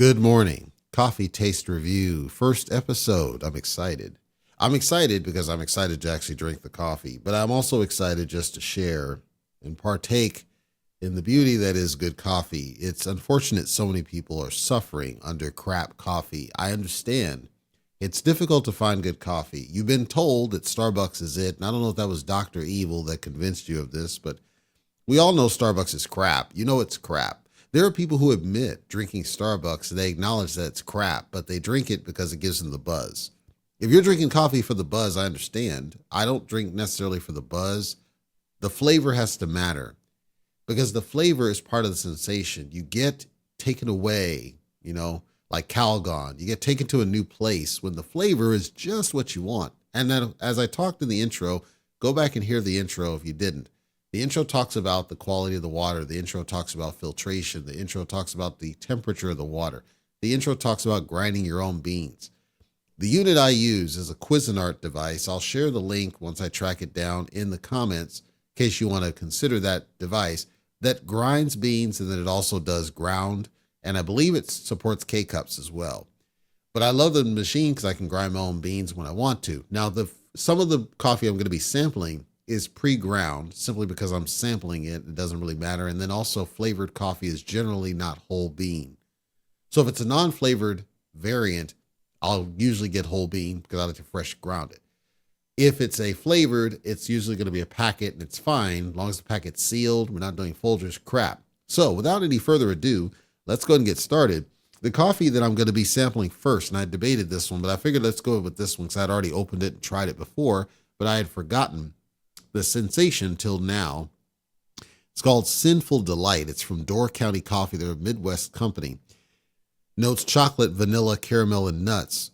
Good morning. Coffee taste review. First episode. I'm excited. I'm excited because I'm excited to actually drink the coffee, but I'm also excited just to share and partake in the beauty that is good coffee. It's unfortunate so many people are suffering under crap coffee. I understand. It's difficult to find good coffee. You've been told that Starbucks is it, and I don't know if that was Dr. Evil that convinced you of this, but we all know Starbucks is crap. You know it's crap. There are people who admit drinking Starbucks and they acknowledge that it's crap, but they drink it because it gives them the buzz. If you're drinking coffee for the buzz, I understand. I don't drink necessarily for the buzz. The flavor has to matter because the flavor is part of the sensation. You get taken away, like Calgon. You get taken to a new place when the flavor is just what you want. And then, as I talked in the intro, go back and hear the intro if you didn't. The intro talks about the quality of the water. The intro talks about filtration. The intro talks about the temperature of the water. The intro talks about grinding your own beans. The unit I use is a Cuisinart device. I'll share the link once I track it down in the comments in case you want to consider that device that grinds beans, and then it also does ground. And I believe it supports K-cups as well. But I love the machine because I can grind my own beans when I want to. Now, some of the coffee I'm going to be sampling is pre-ground simply because I'm sampling it. It doesn't really matter. And then also flavored coffee is generally not whole bean. So if it's a non-flavored variant, I'll usually get whole bean because I like to fresh ground it. If it's a flavored, it's usually going to be a packet and it's fine. As long as the packet's sealed, we're not doing Folgers crap. So without any further ado, let's go ahead and get started. The coffee that I'm going to be sampling first, and I debated this one, but I figured let's go with this one because I'd already opened it and tried it before, but I had forgotten the sensation till now. It's called Sinful Delight. It's from Door County Coffee. They're a Midwest company. Notes chocolate, vanilla, caramel, and nuts.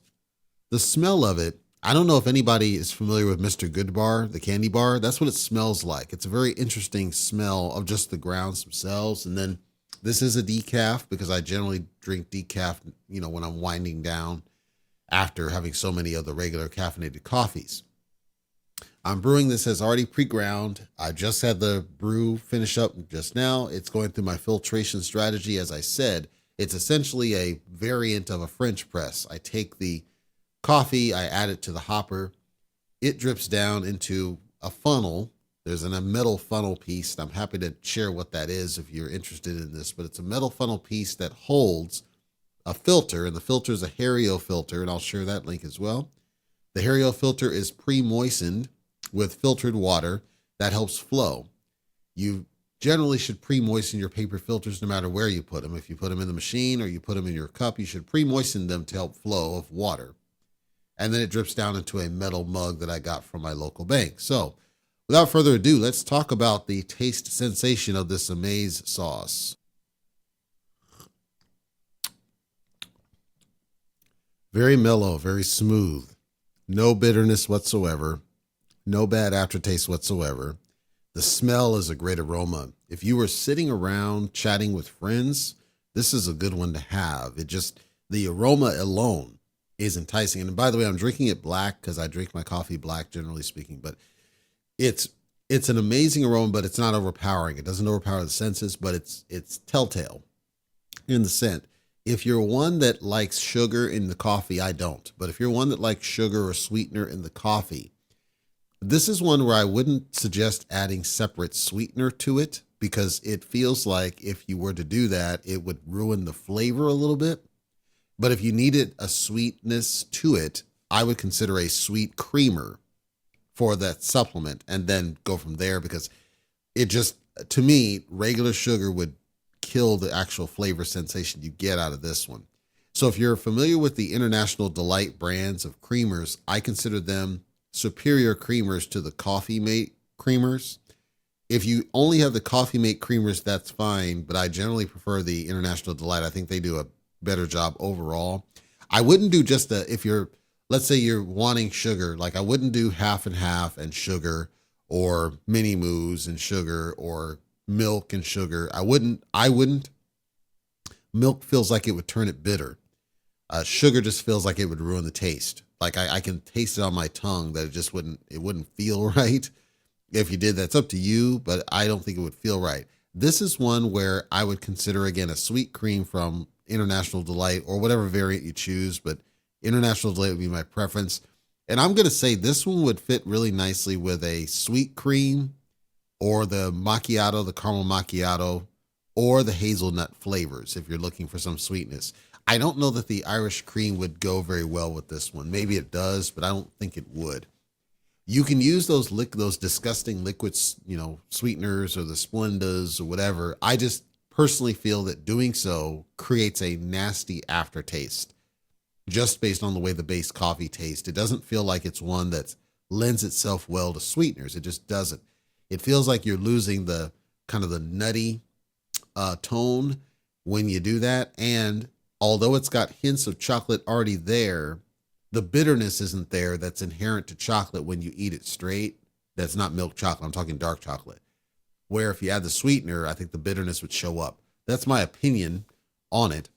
The smell of it, I don't know if anybody is familiar with Mr. Goodbar, the candy bar. That's what it smells like. It's a very interesting smell of just the grounds themselves. And then this is a decaf because I generally drink decaf, when I'm winding down after having so many of the regular caffeinated coffees. I'm brewing this as already pre-ground. I just had the brew finish up just now. It's going through my filtration strategy. As I said, it's essentially a variant of a French press. I take the coffee, I add it to the hopper. It drips down into a funnel. There's a metal funnel piece. I'm happy to share what that is if you're interested in this, but it's a metal funnel piece that holds a filter, and the filter is a Hario filter, and I'll share that link as well. The Hario filter is pre-moistened with filtered water that helps flow. You generally should pre-moisten your paper filters no matter where you put them. If you put them in the machine or you put them in your cup, you should pre-moisten them to help flow of water. And then it drips down into a metal mug that I got from my local bank. So without further ado, let's talk about the taste sensation of this Amaze sauce. Very mellow, very smooth. No bitterness whatsoever. No bad aftertaste whatsoever. The smell is a great aroma. If you were sitting around chatting with friends, this is a good one to have. The aroma alone is enticing. And by the way, I'm drinking it black because I drink my coffee black, generally speaking, but it's an amazing aroma, but it's not overpowering. It doesn't overpower the senses, but it's telltale in the scent. If you're one that likes sugar in the coffee, I don't. But if you're one that likes sugar or sweetener in the coffee, this is one where I wouldn't suggest adding separate sweetener to it because it feels like if you were to do that, it would ruin the flavor a little bit. But if you needed a sweetness to it, I would consider a sweet creamer for that supplement and then go from there because to me, regular sugar would kill the actual flavor sensation you get out of this one. So if you're familiar with the International Delight brands of creamers, I consider them superior creamers to the Coffee Mate creamers. If you only have the Coffee Mate creamers, that's fine, but I generally prefer the International Delight. I think they do a better job overall. I wouldn't do let's say you're wanting sugar, like I wouldn't do half and half and sugar or mini moos and sugar or milk and sugar. I wouldn't. Milk feels like it would turn it bitter. Sugar just feels like it would ruin the taste. Like I can taste it on my tongue that it wouldn't feel right. If you did, that's up to you, but I don't think it would feel right. This is one where I would consider, again, a sweet cream from International Delight or whatever variant you choose, but International Delight would be my preference. And I'm going to say this one would fit really nicely with a sweet cream or the macchiato, the caramel macchiato, or the hazelnut flavors if you're looking for some sweetness. I don't know that the Irish cream would go very well with this one. Maybe it does, but I don't think it would. You can use those disgusting liquids, sweeteners or the Splendas or whatever. I just personally feel that doing so creates a nasty aftertaste just based on the way the base coffee tastes. It doesn't feel like it's one that lends itself well to sweeteners. It just doesn't. It feels like you're losing the kind of the nutty tone when you do that. And although it's got hints of chocolate already there, the bitterness isn't there that's inherent to chocolate when you eat it straight. That's not milk chocolate. I'm talking dark chocolate. Where if you add the sweetener, I think the bitterness would show up. That's my opinion on it.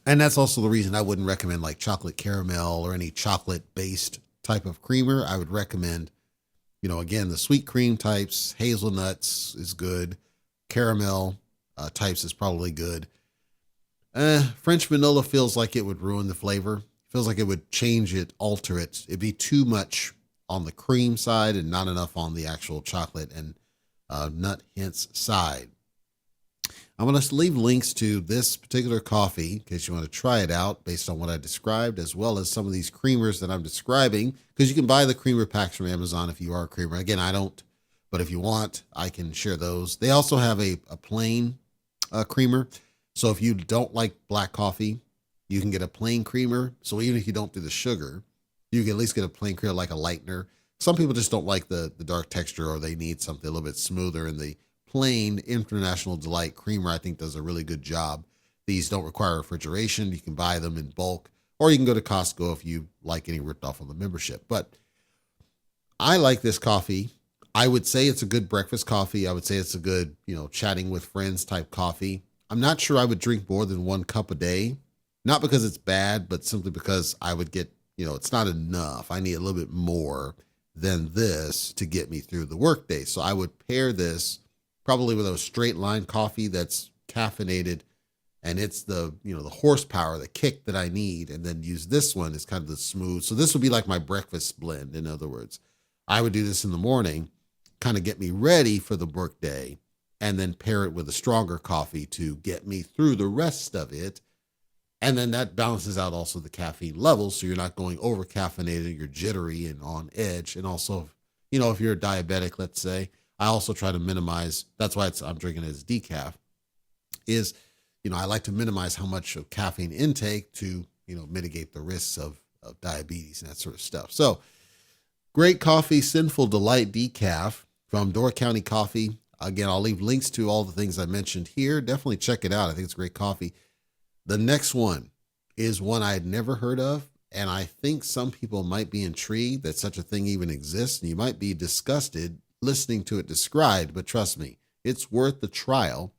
And that's also the reason I wouldn't recommend like chocolate caramel or any chocolate-based type of creamer. I would recommend, again, the sweet cream types. Hazelnuts is good. Caramel types is probably good. French vanilla feels like it would ruin the flavor. Feels like it would change it, alter it. It'd be too much on the cream side and not enough on the actual chocolate and nut hints side. I'm going to leave links to this particular coffee in case you want to try it out based on what I described, as well as some of these creamers that I'm describing, because you can buy the creamer packs from Amazon if you are a creamer. Again, I don't, but if you want, I can share those. They also have a plain creamer. So if you don't like black coffee, you can get a plain creamer. So even if you don't do the sugar, you can at least get a plain creamer like a lightener. Some people just don't like the dark texture, or they need something a little bit smoother. And the plain International Delight creamer, I think, does a really good job. These don't require refrigeration. You can buy them in bulk, or you can go to Costco if you like getting ripped off on the membership. But I like this coffee. I would say it's a good breakfast coffee. I would say it's a good, chatting with friends type coffee. I'm not sure I would drink more than 1 cup a day. Not because it's bad, but simply because I would get, it's not enough. I need a little bit more than this to get me through the workday. So I would pair this probably with a straight line coffee that's caffeinated, and it's the horsepower, the kick that I need, and then use this one as kind of the smooth. So this would be like my breakfast blend. In other words, I would do this in the morning, kind of get me ready for the workday, and then pair it with a stronger coffee to get me through the rest of it. And then that balances out also the caffeine levels. So you're not going over caffeinated, you're jittery and on edge. And also, if you're a diabetic, let's say, I also try to minimize, that's why I'm drinking it as decaf, is, I like to minimize how much of caffeine intake to, mitigate the risks of diabetes and that sort of stuff. So great coffee, Sinful Delight Decaf from Door County Coffee. Again, I'll leave links to all the things I mentioned here. Definitely check it out. I think it's great coffee. The next one is one I had never heard of, and I think some people might be intrigued that such a thing even exists, and you might be disgusted listening to it described, but trust me, it's worth the trial.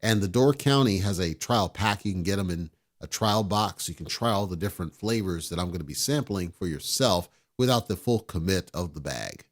And the Door County has a trial pack. You can get them in a trial box. You can try all the different flavors that I'm going to be sampling for yourself without the full commit of the bag.